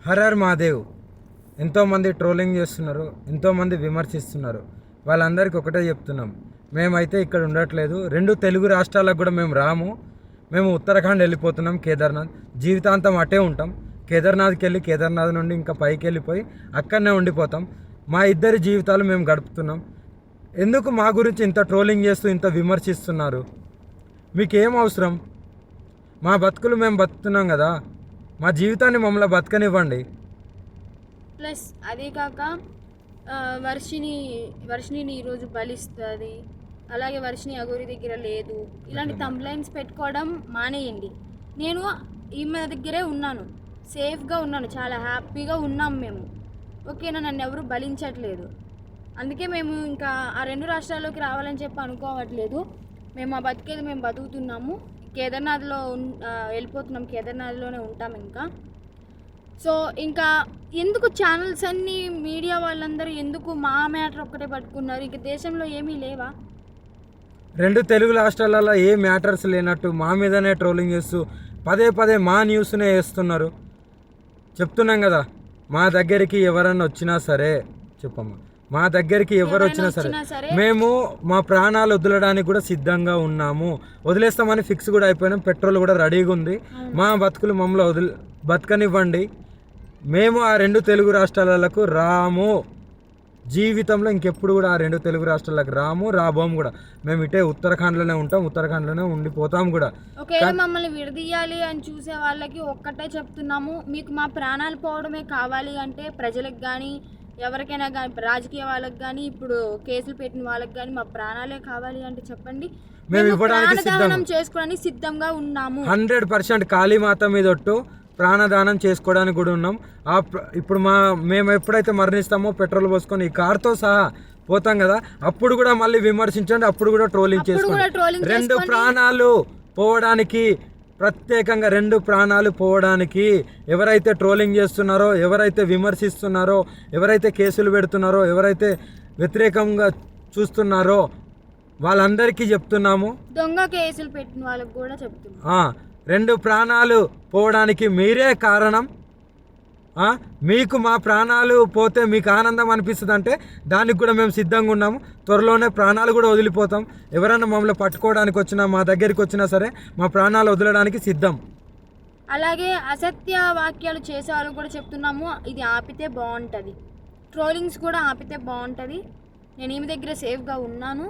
Horror Mahadev ఎంతోమంది trolling చేస్తున్నారు, ఎంతోమంది విమర్శిస్తున్నారు. వాళ్ళందరికీ ఒకటే చెప్తున్నాం, మేమైతే ఇక్కడ ఉండట్లేదు. 2 తెలుగు రాష్ట్రాలకు కూడా మేము రాము. మేము ఉత్తరాఖండ్ వెళ్ళిపోతున్నాం, కేదార్నాథ్. జీవితాంతం అటే ఉంటాం. కేదార్నాథ్కి వెళ్ళి కేదార్నాథ్ నుండి ఇంకా పైకి వెళ్ళిపోయి అక్కడనే ఉండిపోతాం. మా ఇద్దరి జీవితాలు మేము గడుపుతున్నాం. ఎందుకు మా గురించి ఇంత ట్రోలింగ్ చేస్తూ ఇంత విమర్శిస్తున్నారు? మీకేం అవసరం? మా బతుకులు మేము బతుకుతున్నాం కదా, మా జీవితాన్ని మమ్మల్ని బతకనివ్వండి. ప్లస్ అదే కాక వర్షిని ఈరోజు బలిస్తుంది, అలాగే వర్షిని అగోరి దగ్గర లేదు, ఇలాంటి తంబ్లైన్స్ పెట్టుకోవడం మానేయండి. నేను ఈమె దగ్గరే ఉన్నాను, సేఫ్గా ఉన్నాను, చాలా హ్యాపీగా ఉన్నాం మేము. ఓకేనా? నన్ను ఎవరు బలించట్లేదు. అందుకే మేము ఇంకా ఆ 2 రాష్ట్రాల్లోకి రావాలని చెప్పి అనుకోవట్లేదు. మేము ఆ బతికేది మేము బతుకుతున్నాము. కేదార్నాథ్లో వెళ్ళిపోతున్నాం, కేదార్నాథ్లోనే ఉంటాం ఇంకా. సో ఇంకా ఎందుకు ఛానల్స్ అన్నీ, మీడియా వాళ్ళందరూ ఎందుకు మా మ్యాటర్ ఒక్కటే పట్టుకున్నారు? ఇంక దేశంలో ఏమీ లేవా? 2 తెలుగు రాష్ట్రాలలో ఏ మ్యాటర్స్ లేనట్టు మా మీదనే ట్రోలింగ్ చేస్తూ పదే పదే మా న్యూస్నే వేస్తున్నారు. చెప్తున్నాం కదా, మా దగ్గరికి ఎవరన్నా వచ్చినా సరే, చెప్పమ్మా, మా దగ్గరికి ఎవరు వచ్చినా సరే మేము మా ప్రాణాలు వదలడానికి కూడా సిద్ధంగా ఉన్నాము. వదిలేస్తామని ఫిక్స్ కూడా అయిపోయినాం. పెట్రోల్ కూడా రెడీగా ఉంది. మా బతుకులు మమ్మల్ని బతకనివ్వండి. మేము ఆ 2 తెలుగు రాష్ట్రాలకు రాము. జీవితంలో ఇంకెప్పుడు కూడా ఆ 2 తెలుగు రాష్ట్రాలకు రాబోము కూడా. మేము ఇటే ఉత్తరాఖండ్లోనే ఉంటాం, ఉత్తరాఖండ్లోనే ఉండిపోతాం కూడా. ఒకవేళ మమ్మల్ని విడదీయాలి అని చూసే వాళ్ళకి ఒక్కటే చెప్తున్నాము, మీకు మా ప్రాణాలు పోవడమే కావాలి అంటే ప్రజలకు కానీ ఎవరికైనా కానీ, రాజకీయ వాళ్ళకి కానీ, ఇప్పుడు కేసులు పెట్టిన వాళ్ళకి కానీ మా ప్రాణాలే కావాలి అంటే చెప్పండి, మేము ఇవ్వడానికి చేసుకోవడానికి సిద్ధంగా ఉన్నాము. 100% కాళీమాత మీద ఒట్టు ప్రాణదానం చేసుకోవడానికి కూడా ఉన్నాం. ఇప్పుడు మేము ఎప్పుడైతే మరణిస్తామో పెట్రోల్ పోసుకొని ఈ కార్తో సహా పోతాం కదా, అప్పుడు కూడా మళ్ళీ విమర్శించండి, అప్పుడు కూడా ట్రోలింగ్ చేసుకోండి. 2 ప్రాణాలు పోవడానికి, ప్రత్యేకంగా 2 ప్రాణాలు పోవడానికి ఎవరైతే ట్రోలింగ్ చేస్తున్నారో, ఎవరైతే విమర్శిస్తున్నారో, ఎవరైతే కేసులు పెడుతున్నారో, ఎవరైతే వ్యతిరేకంగా చూస్తున్నారో వాళ్ళందరికీ చెప్తున్నాము. దొంగ కేసులు పెట్టిన వాళ్ళకి కూడా చెప్తున్నాము, 2 ప్రాణాలు పోవడానికి మీరే కారణం. మీకు మా ప్రాణాలు పోతే మీకు ఆనందం అనిపిస్తుంది అంటే దానికి కూడా మేము సిద్ధంగా ఉన్నాము. త్వరలోనే ప్రాణాలు కూడా వదిలిపోతాం. ఎవరైనా మమ్మల్ని పట్టుకోవడానికి వచ్చినా, మా దగ్గరికి వచ్చినా సరే మా ప్రాణాలు వదలడానికి సిద్ధం. అలాగే అసత్య వాక్యాలు చేసే వాళ్ళు కూడా చెప్తున్నాము, ఇది ఆపితే బాగుంటుంది. ట్రోలింగ్స్ కూడా ఆపితే బాగుంటుంది. నేను ఈమె దగ్గర సేఫ్గా ఉన్నాను.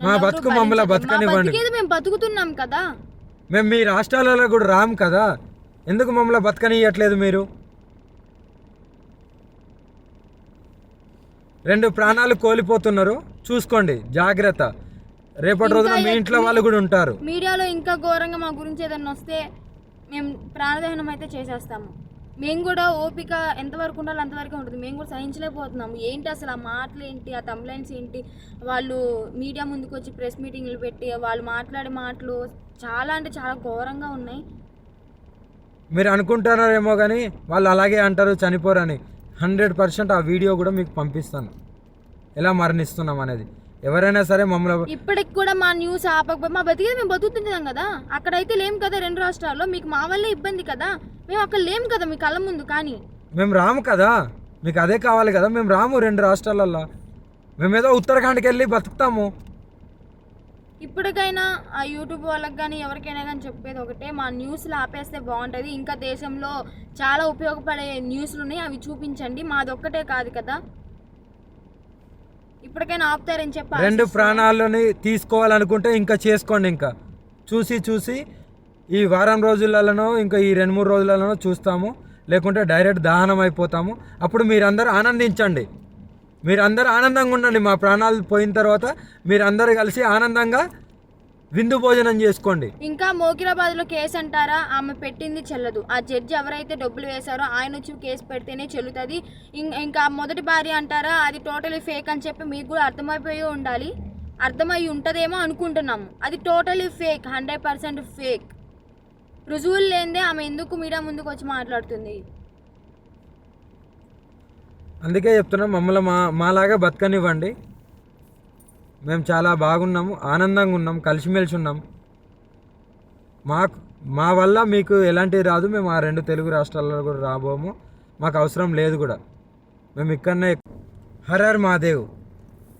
మా బతుకు మమ్మల్ని బతకనివ్వండి. మేము బతుకుతున్నాం కదా. మేము మీ రాష్ట్రాలలో కూడా రాము కదా, ఎందుకు మమ్మల్ని బతకనియట్లేదు మీరు? 2 ప్రాణాలు కోల్పోతున్నారు, చూసుకోండి, జాగ్రత్త. రేపటి రోజున మీ ఇంట్లో వాళ్ళు కూడా ఉంటారు. మీడియాలో ఇంకా ఘోరంగా మా గురించి ఏదన్నా వస్తే మేము ప్రాణదహనం అయితే చేసేస్తాము. మేము కూడా ఓపిక ఎంతవరకు ఉండాలో అంతవరకు ఉంటుంది. మేము కూడా సహించలేకపోతున్నాము. ఏంటి అసలు ఆ మాటలు ఏంటి, ఆ తంబ్లైన్స్ ఏంటి, వాళ్ళు మీడియా ముందుకు వచ్చి ప్రెస్ మీటింగ్లు పెట్టి వాళ్ళు మాట్లాడే మాటలు చాలా అంటే చాలా ఘోరంగా ఉన్నాయి. మీరు అనుకుంటున్నారేమో కానీ వాళ్ళు అలాగే అంటారు, చనిపోరని. 100% ఆ వీడియో కూడా మీకు పంపిస్తాను, ఎలా మరణిస్తున్నాం అనేది. ఎవరైనా సరే మమ్మల్ని ఇప్పటికి కూడా మా న్యూస్ ఆపకపోతే మా బతికేది మేము బతుకుతున్నాం కదా. అక్కడైతే లేం కదా 2 రాష్ట్రాల్లో, మీకు మా వల్లే ఇబ్బంది కదా. మేము అక్కడ లేం కదా మీ కళ్ళ ముందు. కానీ మేము రాము కదా, మీకు అదే కావాలి కదా. మేము రాము 2 రాష్ట్రాలల్లో, మేమేదో ఉత్తరాఖండ్కి వెళ్ళి బతుకుతాము. ఇప్పటికైనా ఆ యూట్యూబ్ వాళ్ళకి కానీ ఎవరికైనా కానీ చెప్పేది ఒకటే, మా న్యూస్లు ఆపేస్తే బాగుంటుంది. ఇంకా దేశంలో చాలా ఉపయోగపడే న్యూస్లు ఉన్నాయి, అవి చూపించండి. మాదొక్కటే కాదు కదా, ఇప్పటికైనా ఆపుతారని చెప్పి. 2 ప్రాణాలని తీసుకోవాలనుకుంటే ఇంకా చేసుకోండి. ఇంకా చూసి ఈ వారం రోజులలోనో ఇంకా ఈ 2-3 రోజులలోనో చూస్తాము, లేకుంటే డైరెక్ట్ దహనం అయిపోతాము. అప్పుడు మీరందరూ ఆనందించండి, మీరందరూ ఆనందంగా ఉండండి. మా ప్రాణాలు పోయిన తర్వాత మీరందరూ కలిసి ఆనందంగా విందు భోజనం చేసుకోండి. ఇంకా మోకిరాబాద్లో కేసు అంటారా, ఆమె పెట్టింది చెల్లదు. ఆ జడ్జి ఎవరైతే డబ్బులు వేశారో ఆయన వచ్చి కేసు పెడితేనే చెల్లుతుంది. ఇంకా మొదటి భార్య అంటారా, అది టోటలీ ఫేక్ అని చెప్పి మీకు కూడా అర్థమైపోయి ఉండాలి. అర్థమై ఉంటుందేమో అనుకుంటున్నాము. అది టోటలీ ఫేక్, 100% ఫేక్. రుజువులు లేనిదే ఆమె ఎందుకు మీడియా ముందుకు వచ్చి మాట్లాడుతుంది? అందుకే చెప్తున్నాం, మమ్మల్ని మాలాగా బతకనివ్వండి. మేము చాలా బాగున్నాము, ఆనందంగా ఉన్నాం, కలిసిమెలిసి ఉన్నాం. మా వల్ల మీకు ఎలాంటివి రాదు. మేము ఆ 2 తెలుగు రాష్ట్రాల్లో కూడా రాబోము. మాకు అవసరం లేదు కూడా. మేము ఇక్కడనే హరర్ మహాదేవ్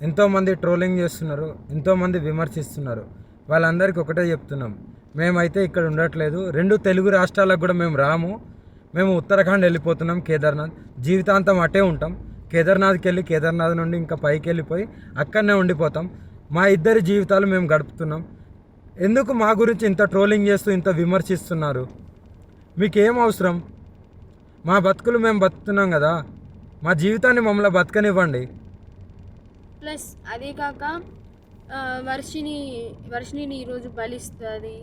ఎంతోమంది ట్రోలింగ్ చేస్తున్నారు, ఎంతోమంది విమర్శిస్తున్నారు. వాళ్ళందరికీ ఒకటే చెప్తున్నాం, మేమైతే ఇక్కడ ఉండట్లేదు. 2 తెలుగు రాష్ట్రాలకు కూడా మేము రాము. మేము ఉత్తరాఖండ్ వెళ్ళిపోతున్నాం, కేదార్నాథ్. జీవితాంతం అటే ఉంటాం. కేదార్నాథ్కి వెళ్ళి కేదార్నాథ్ నుండి ఇంకా పైకి వెళ్ళిపోయి అక్కడనే ఉండిపోతాం. మా ఇద్దరి జీవితాలు మేము గడుపుతున్నాం. ఎందుకు మా గురించి ఇంత ట్రోలింగ్ చేస్తూ ఇంత విమర్శిస్తున్నారు? మీకేం అవసరం? మా బతుకులు మేము బతుకుతున్నాం కదా, మా జీవితాన్ని మమ్మల్ని బతకనివ్వండి. ప్లస్ అదే కాక వర్షిని ఈరోజు బలిస్తుంది.